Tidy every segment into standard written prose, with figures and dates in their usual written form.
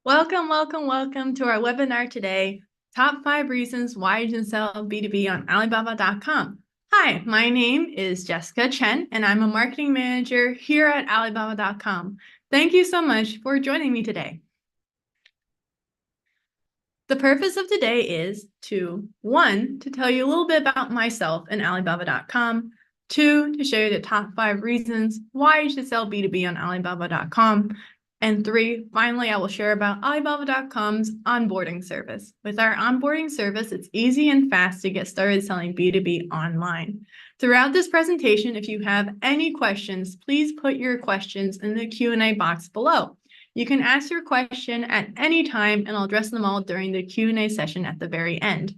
Welcome to our webinar today, Top 5 Reasons Why You Should Sell B2B on Alibaba.com. Hi, my name is Jessica Chen, and I'm a marketing manager here at Alibaba.com. Thank you so much for joining me today. The purpose of today is to tell you a little bit about myself and Alibaba.com, 2, to show you the top 5 reasons why you should sell B2B on Alibaba.com, and 3, finally, I will share about Alibaba.com's onboarding service. With our onboarding service, it's easy and fast to get started selling B2B online. Throughout this presentation, if you have any questions, please put your questions in the Q&A box below. You can ask your question at any time, and I'll address them all during the Q&A session at the very end.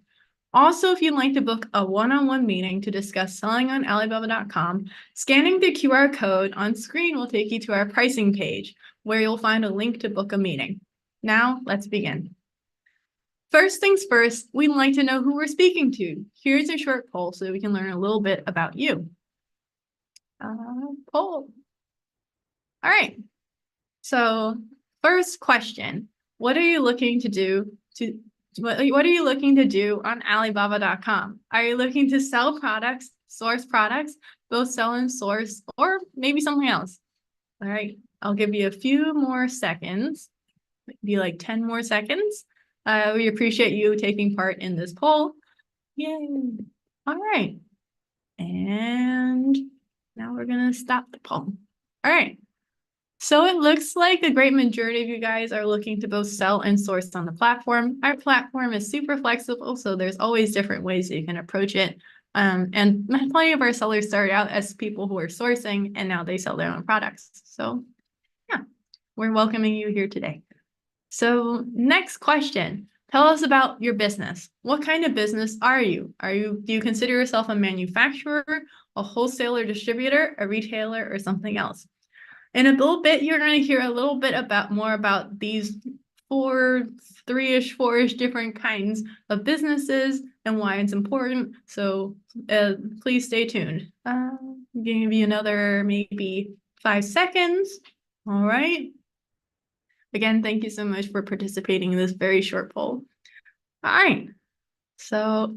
Also, if you'd like to book a one-on-one meeting to discuss selling on Alibaba.com, scanning the QR code on screen will take you to our pricing page, where you'll find a link to book a meeting. Now, let's begin. First things first, we'd like to know who we're speaking to. Here's a short poll so we can learn a little bit about you. Poll. All right. So, first question, what are you looking to do on Alibaba.com? Are you looking to sell products, source products, both sell and source, or maybe something else? All right, I'll give you a few more seconds, maybe like 10 more seconds. We appreciate you taking part in this poll. Yay. All right. And now we're going to stop the poll. All right. So it looks like a great majority of you guys are looking to both sell and source on the platform. Our platform is super flexible, so there's always different ways that you can approach it. And plenty of our sellers started out as people who are sourcing, and now they sell their own products. So yeah, we're welcoming you here today. So next question, tell us about your business. What kind of business are you? Do you consider yourself a manufacturer, a wholesaler, distributor, a retailer, or something else? In a little bit, you're going to hear a little bit more about these four-ish different kinds of businesses and why it's important. So please stay tuned. I'm going to give you another maybe 5 seconds. All right. Again, thank you so much for participating in this very short poll. All right. So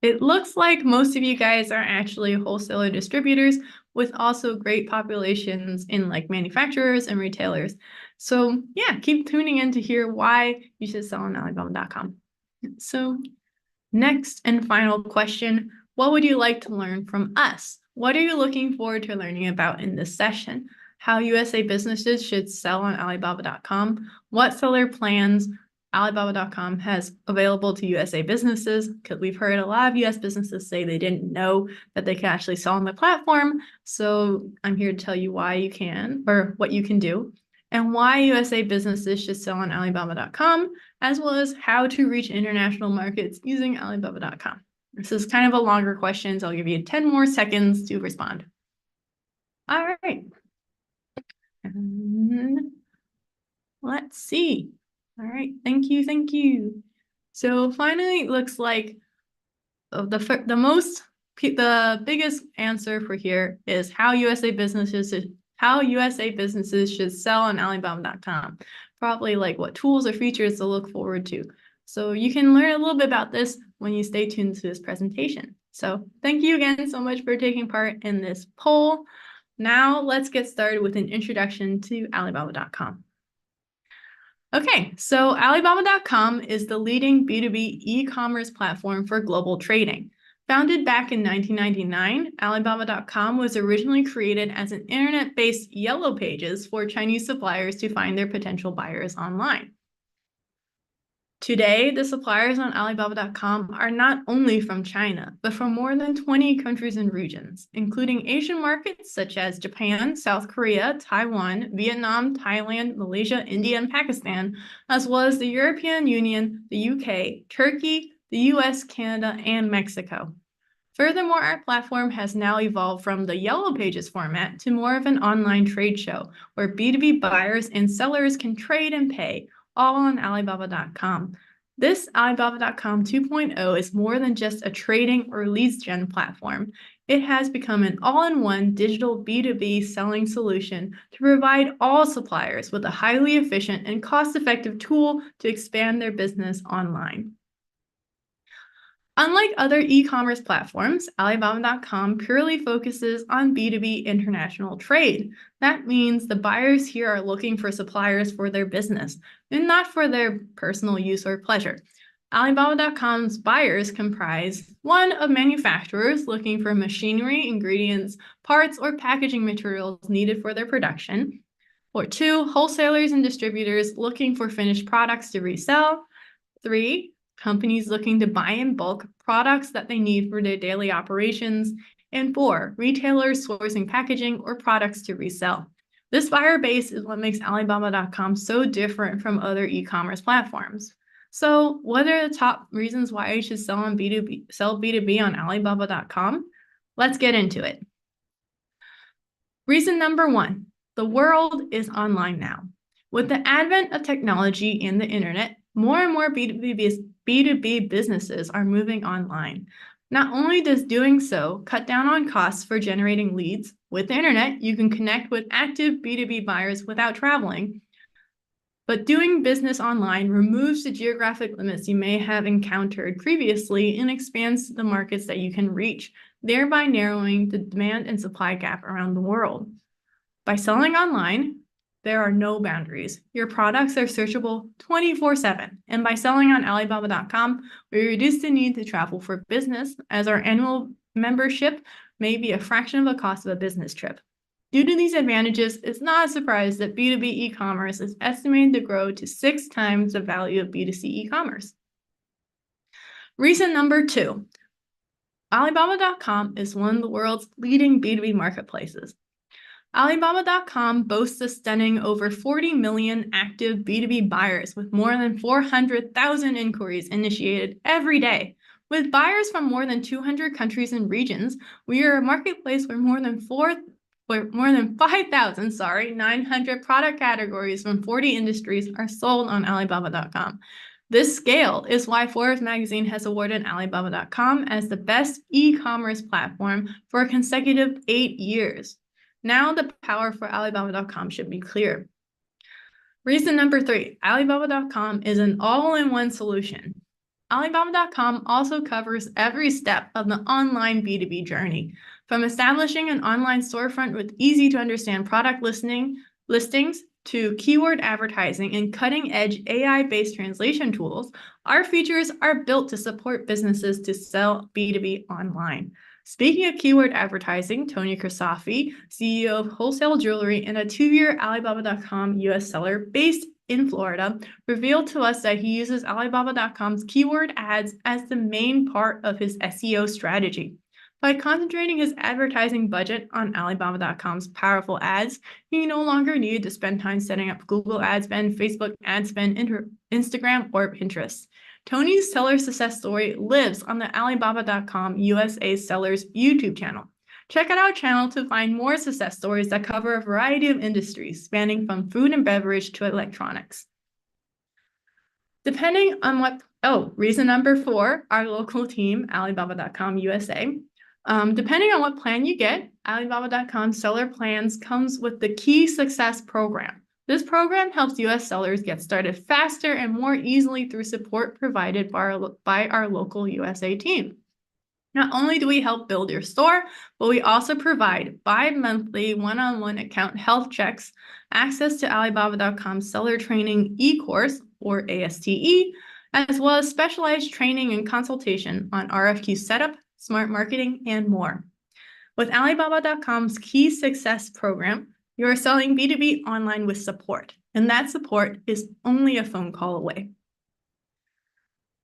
it looks like most of you guys are actually wholesaler distributors with also great populations in like manufacturers and retailers. So yeah, keep tuning in to hear why you should sell on Alibaba.com. So next and final question, what would you like to learn from us? What are you looking forward to learning about in this session? How USA businesses should sell on Alibaba.com? What seller plans Alibaba.com has available to USA businesses, because we've heard a lot of US businesses say they didn't know that they can actually sell on the platform. So I'm here to tell you why you can, or what you can do, and why USA businesses should sell on Alibaba.com, as well as how to reach international markets using Alibaba.com. This is kind of a longer question, so I'll give you 10 more seconds to respond. All right. And let's see. All right, thank you. So finally, it looks like the biggest answer for here is how USA businesses should sell on Alibaba.com. Probably like what tools or features to look forward to. So you can learn a little bit about this when you stay tuned to this presentation. So thank you again so much for taking part in this poll. Now let's get started with an introduction to Alibaba.com. Okay, so Alibaba.com is the leading B2B e-commerce platform for global trading. Founded back in 1999, Alibaba.com was originally created as an internet-based yellow pages for Chinese suppliers to find their potential buyers online. Today, the suppliers on Alibaba.com are not only from China, but from more than 20 countries and regions, including Asian markets such as Japan, South Korea, Taiwan, Vietnam, Thailand, Malaysia, India, and Pakistan, as well as the European Union, the UK, Turkey, the US, Canada, and Mexico. Furthermore, our platform has now evolved from the Yellow Pages format to more of an online trade show, where B2B buyers and sellers can trade and pay, all on Alibaba.com. This Alibaba.com 2.0 is more than just a trading or leads gen platform. It has become an all-in-one digital B2B selling solution to provide all suppliers with a highly efficient and cost-effective tool to expand their business online. Unlike other e-commerce platforms, Alibaba.com purely focuses on B2B international trade. That means the buyers here are looking for suppliers for their business and not for their personal use or pleasure. Alibaba.com's buyers comprise 1 of manufacturers looking for machinery, ingredients, parts, or packaging materials needed for their production, or 2 wholesalers and distributors looking for finished products to resell, 3 companies looking to buy in bulk products that they need for their daily operations, and 4 retailers sourcing packaging or products to resell. This buyer base is what makes Alibaba.com so different from other e-commerce platforms. So, what are the top reasons why you should sell B2B on Alibaba.com? Let's get into it. Reason number 1, the world is online now. With the advent of technology and the internet, more and more B2B businesses are moving online. Not only does doing so cut down on costs for generating leads, with the internet, you can connect with active B2B buyers without traveling, but doing business online removes the geographic limits you may have encountered previously and expands the markets that you can reach, thereby narrowing the demand and supply gap around the world. By selling online, there are no boundaries. Your products are searchable 24/7. And by selling on Alibaba.com, we reduce the need to travel for business, as our annual membership may be a fraction of the cost of a business trip. Due to these advantages, it's not a surprise that B2B e-commerce is estimated to grow to 6 times the value of B2C e-commerce. Reason number 2, Alibaba.com is one of the world's leading B2B marketplaces. Alibaba.com boasts a stunning over 40 million active B2B buyers with more than 400,000 inquiries initiated every day. With buyers from more than 200 countries and regions, we are a marketplace where more than 5,900 product categories from 40 industries are sold on Alibaba.com. This scale is why Forbes magazine has awarded Alibaba.com as the best e-commerce platform for a consecutive 8 years. Now the power for Alibaba.com should be clear. Reason number 3, Alibaba.com is an all-in-one solution. Alibaba.com also covers every step of the online B2B journey, from establishing an online storefront with easy-to-understand product listings to keyword advertising and cutting-edge AI-based translation tools. Our features are built to support businesses to sell B2B online. Speaking of keyword advertising, Tony Kristofi, CEO of Wholesale Jewelry and a 2-year Alibaba.com US seller based in Florida, revealed to us that he uses Alibaba.com's keyword ads as the main part of his SEO strategy. By concentrating his advertising budget on Alibaba.com's powerful ads, he no longer needed to spend time setting up Google ad spend, Facebook ad spend, Instagram, or Pinterest. Tony's seller success story lives on the Alibaba.com USA Sellers YouTube channel. Check out our channel to find more success stories that cover a variety of industries, spanning from food and beverage to electronics. Reason number 4, our local team, Alibaba.com USA. Depending on what plan you get, Alibaba.com seller plans comes with the Key Success Program. This program helps U.S. sellers get started faster and more easily through support provided by our local USA team. Not only do we help build your store, but we also provide bi-monthly one-on-one account health checks, access to Alibaba.com seller training e-course, or ASTE, as well as specialized training and consultation on RFQ setup, smart marketing, and more. With Alibaba.com's Key Success Program, you are selling B2B online with support, and that support is only a phone call away.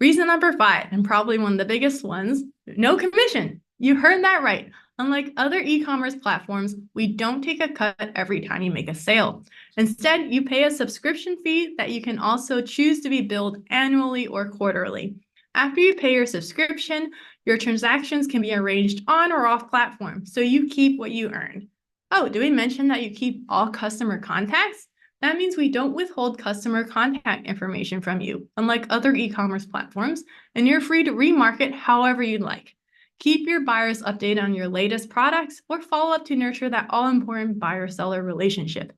Reason number 5, and probably one of the biggest ones, no commission. You heard that right. Unlike other e-commerce platforms, we don't take a cut every time you make a sale. Instead, you pay a subscription fee that you can also choose to be billed annually or quarterly. After you pay your subscription, your transactions can be arranged on or off platform, so you keep what you earn. Oh, did we mention that you keep all customer contacts? That means we don't withhold customer contact information from you, unlike other e-commerce platforms, and you're free to remarket however you'd like. Keep your buyers updated on your latest products or follow up to nurture that all-important buyer-seller relationship.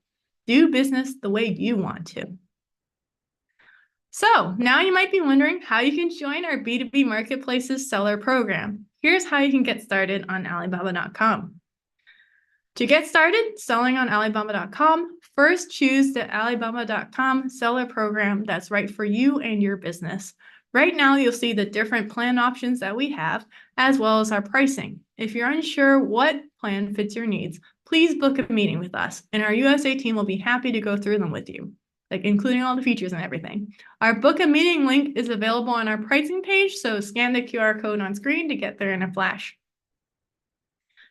Do business the way you want to. So now you might be wondering how you can join our B2B Marketplaces seller program. Here's how you can get started on Alibaba.com. To get started selling on Alibaba.com, first choose the Alibaba.com seller program that's right for you and your business. Right now, you'll see the different plan options that we have, as well as our pricing. If you're unsure what plan fits your needs, please book a meeting with us, and our USA team will be happy to go through them with you, like including all the features and everything. Our book a meeting link is available on our pricing page, so scan the QR code on screen to get there in a flash.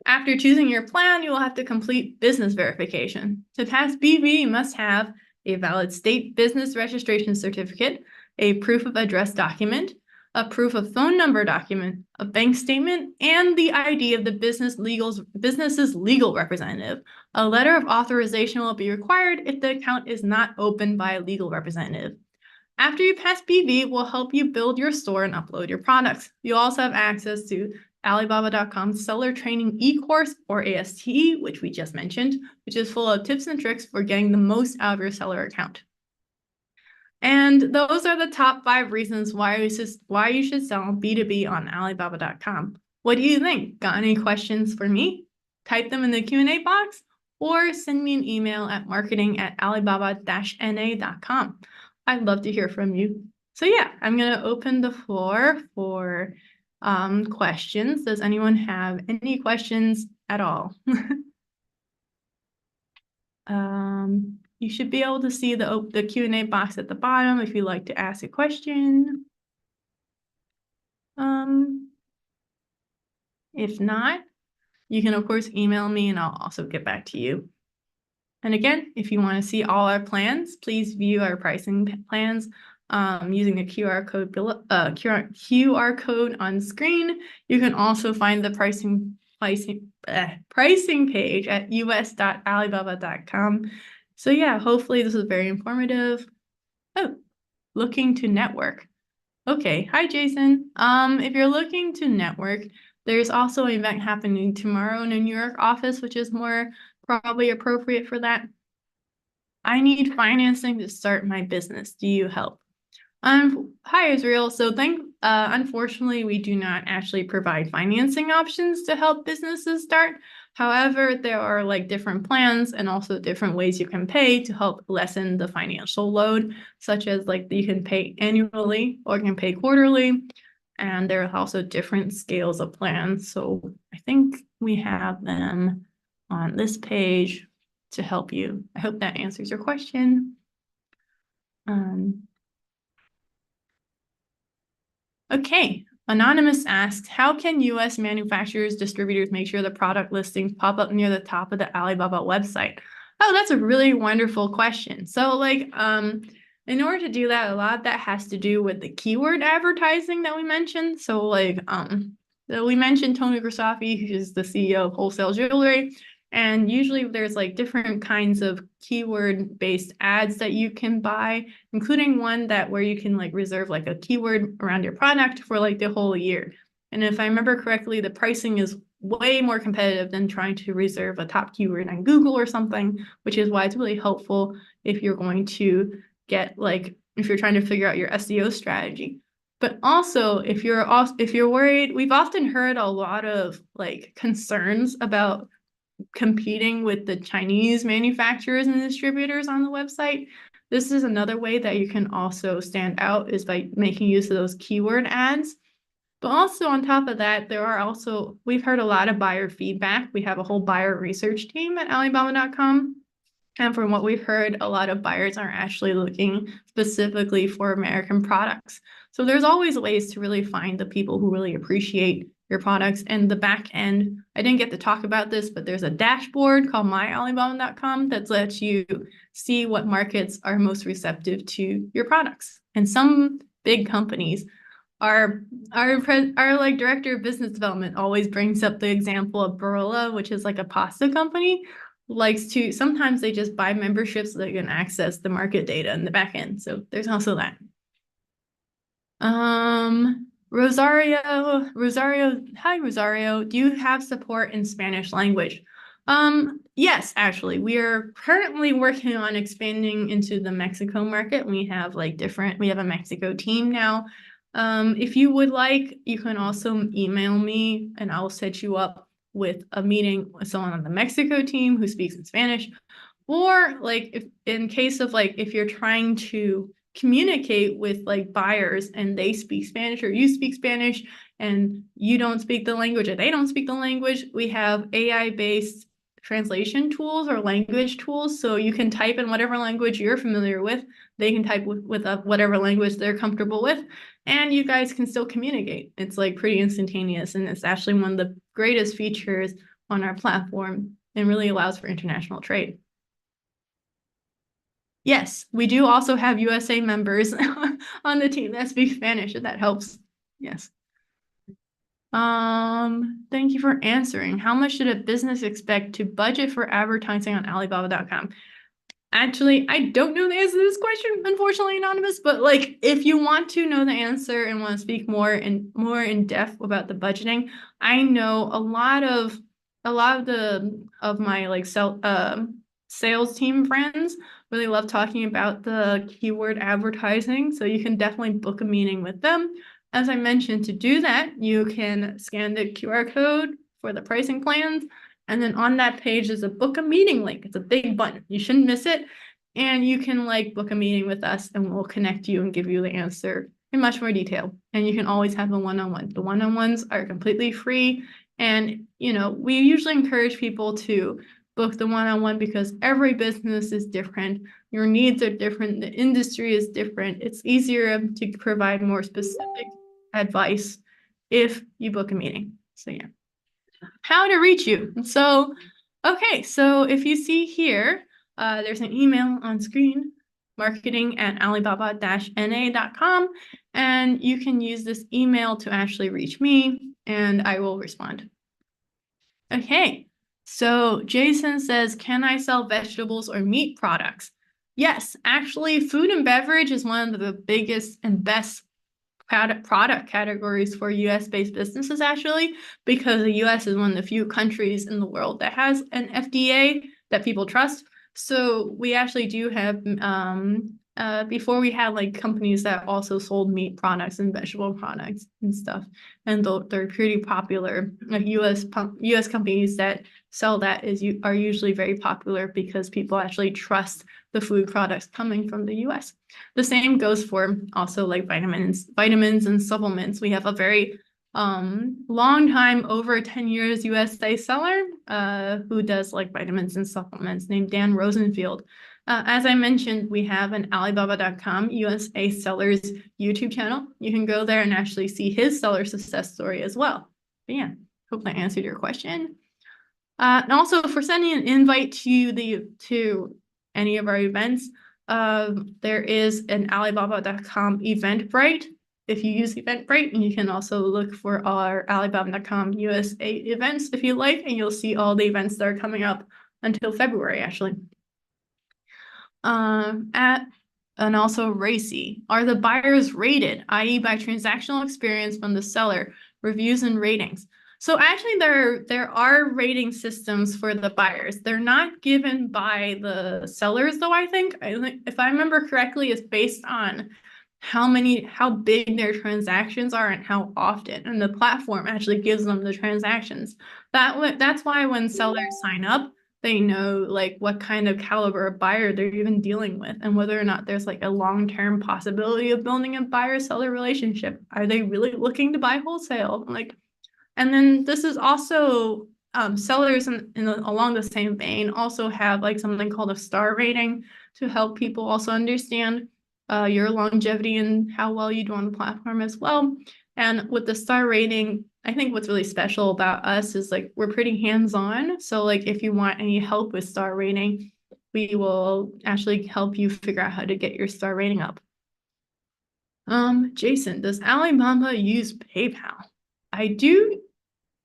After choosing your plan, you will have to complete business verification. To pass BV, you must have a valid state business registration certificate, a proof of address document, a proof of phone number document, a bank statement, and the ID of the business's legal representative. A letter of authorization will be required if the account is not opened by a legal representative. After you pass BV, we'll help you build your store and upload your products. You'll also have access to Alibaba.com Seller Training e-course, or ASTE, which we just mentioned, which is full of tips and tricks for getting the most out of your seller account. And those are the top 5 reasons why you should sell B2B on Alibaba.com. What do you think? Got any questions for me? Type them in the Q&A box or send me an email at marketing@alibaba-na.com. I'd love to hear from you. So yeah, I'm going to open the floor for questions. Does anyone have any questions at all? You should be able to see the Q&A box at the bottom if you'd like to ask a question. If not, you can of course email me and I'll also get back to you. And again, if you want to see all our plans, please view our pricing plans using the QR code on screen. You can also find the pricing page at us.alibaba.com. So yeah, hopefully this was very informative. Oh, looking to network. Okay, hi Jason. If you're looking to network, there's also an event happening tomorrow in the New York office, which is more probably appropriate for that. I need financing to start my business. Do you help? Hi Israel. So unfortunately, we do not actually provide financing options to help businesses start. However, there are like different plans and also different ways you can pay to help lessen the financial load, such as like you can pay annually or you can pay quarterly. And there are also different scales of plans. So I think we have them on this page to help you. I hope that answers your question. Okay, Anonymous asks, how can US manufacturers, distributors make sure the product listings pop up near the top of the Alibaba website? Oh, that's a really wonderful question. So like, in order to do that, a lot of that has to do with the keyword advertising that we mentioned. So like, we mentioned Tony Grisafi, who's the CEO of Wholesale Jewelry. And usually there's like different kinds of keyword-based ads that you can buy, including one where you can like reserve like a keyword around your product for like the whole year. And if I remember correctly, the pricing is way more competitive than trying to reserve a top keyword on Google or something, which is why it's really helpful if you're going to if you're trying to figure out your SEO strategy. But also, if you're worried, we've often heard a lot of like concerns about competing with the Chinese manufacturers and distributors on the website. This is another way that you can also stand out, is by making use of those keyword ads. But also on top of that, we've heard a lot of buyer feedback. We have a whole buyer research team at Alibaba.com. And from what we've heard, a lot of buyers are actually looking specifically for American products. So there's always ways to really find the people who really appreciate your products. And the back end, I didn't get to talk about this, but there's a dashboard called myalibaba.com that lets you see what markets are most receptive to your products. And some big companies, our like director of business development always brings up the example of Barilla, which is like a pasta company. likes to, sometimes they just buy memberships so they can access the market data in the back end. So there's also that. Rosario, hi Rosario, do you have support in Spanish language? Yes, actually, we are currently working on expanding into the Mexico market. We have we have a Mexico team now. If you would like, you can also email me and I'll set you up with a meeting with someone on the Mexico team who speaks in Spanish. Or if in case of if you're trying to communicate with buyers and they speak Spanish or you speak Spanish and you don't speak the language or they don't speak the language, we have AI-based translation tools or language tools. So you can type in whatever language you're familiar with. They can type with whatever language they're comfortable with, and you guys can still communicate. It's pretty instantaneous, and it's actually one of the greatest features on our platform and really allows for international trade. Yes, we do also have USA members on the team that speak Spanish, if that helps. Yes. Thank you for answering. How much should a business expect to budget for advertising on Alibaba.com? Actually, I don't know the answer to this question, unfortunately, Anonymous, but if you want to know the answer and want to speak more in depth about the budgeting, I know a lot of my sales team friends really love talking about the keyword advertising, so you can definitely book a meeting with them. As I mentioned, to do that, you can scan the QR code for the pricing plans, and then on that page is a book a meeting link. It's a big button. You shouldn't miss it. And you can book a meeting with us and we'll connect you and give you the answer in much more detail. And you can always have a one-on-one. The one-on-ones are completely free. And, we usually encourage people to book the one-on-one because every business is different. Your needs are different. The industry is different. It's easier to provide more specific advice if you book a meeting. So yeah. How to reach you. So, okay, so if you see here, there's an email on screen, marketing@alibaba-na.com, and you can use this email to actually reach me, and I will respond. Okay, so Jason says, can I sell vegetables or meat products? Yes, actually, food and beverage is one of the biggest and best product categories for US-based businesses, actually, because the US is one of the few countries in the world that has an FDA that people trust. So we actually do have, before we had companies that also sold meat products and vegetable products and stuff, and they're pretty popular. US companies that sell that are usually very popular because people actually trust the food products coming from the US. The same goes for also vitamins and supplements. We have a very long time, over 10 years USA seller who does vitamins and supplements named Dan Rosenfield. As I mentioned, we have an Alibaba.com USA sellers YouTube channel. You can go there and actually see his seller success story as well. But yeah, hope that answered your question. And also for sending an invite to any of our events, there is an Alibaba.com Eventbrite. If you use Eventbrite, and you can also look for our Alibaba.com USA events if you like, and you'll see all the events that are coming up until February, actually. And also Racy. Are the buyers rated, i.e. by transactional experience from the seller, reviews and ratings? So actually there are rating systems for the buyers. They're not given by the sellers though, I think. If I remember correctly, it's based on how big their transactions are and how often, and the platform actually gives them the transactions. That's why when sellers sign up, they know what kind of caliber of buyer they're even dealing with and whether or not there's a long-term possibility of building a buyer-seller relationship. Are they really looking to buy wholesale? And then this is also sellers along the same vein also have something called a star rating to help people also understand your longevity and how well you do on the platform as well. And with the star rating, I think what's really special about us is we're pretty hands-on. So if you want any help with star rating, we will actually help you figure out how to get your star rating up. Jason, does Alibaba use PayPal? I do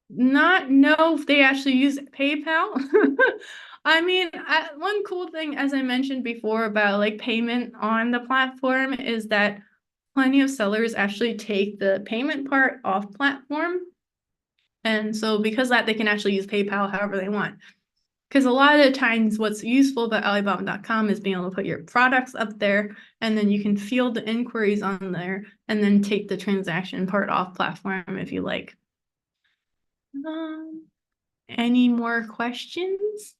not know if they actually use PayPal. I mean, one cool thing, as I mentioned before, about like payment on the platform is that plenty of sellers actually take the payment part off platform. And so because of that, they can actually use PayPal however they want. Because a lot of the times what's useful about Alibaba.com is being able to put your products up there, and then you can field the inquiries on there and then take the transaction part off platform if you like. Any more questions?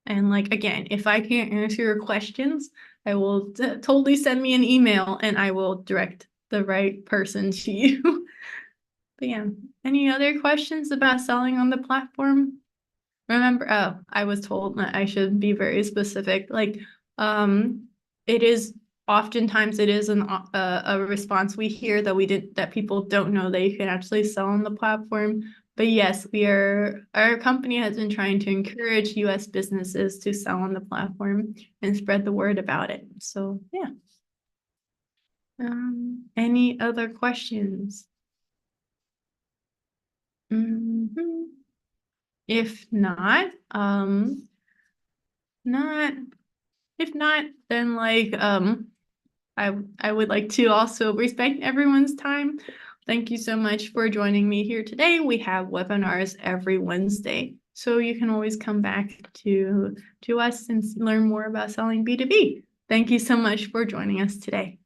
And like, again, if I can't answer your questions, I will totally send me an email and I will direct the right person to you. But yeah, any other questions about selling on the platform? Remember, oh, I was told that I should be very specific. Like, it is oftentimes it is a response we hear that people don't know that you can actually sell on the platform. But yes, our company has been trying to encourage US businesses to sell on the platform and spread the word about it. So yeah. Any other questions? If not, not if not, then like I would like to also respect everyone's time. Thank you so much for joining me here today. We have webinars every Wednesday, so you can always come back to us and learn more about selling B2B. Thank you so much for joining us today.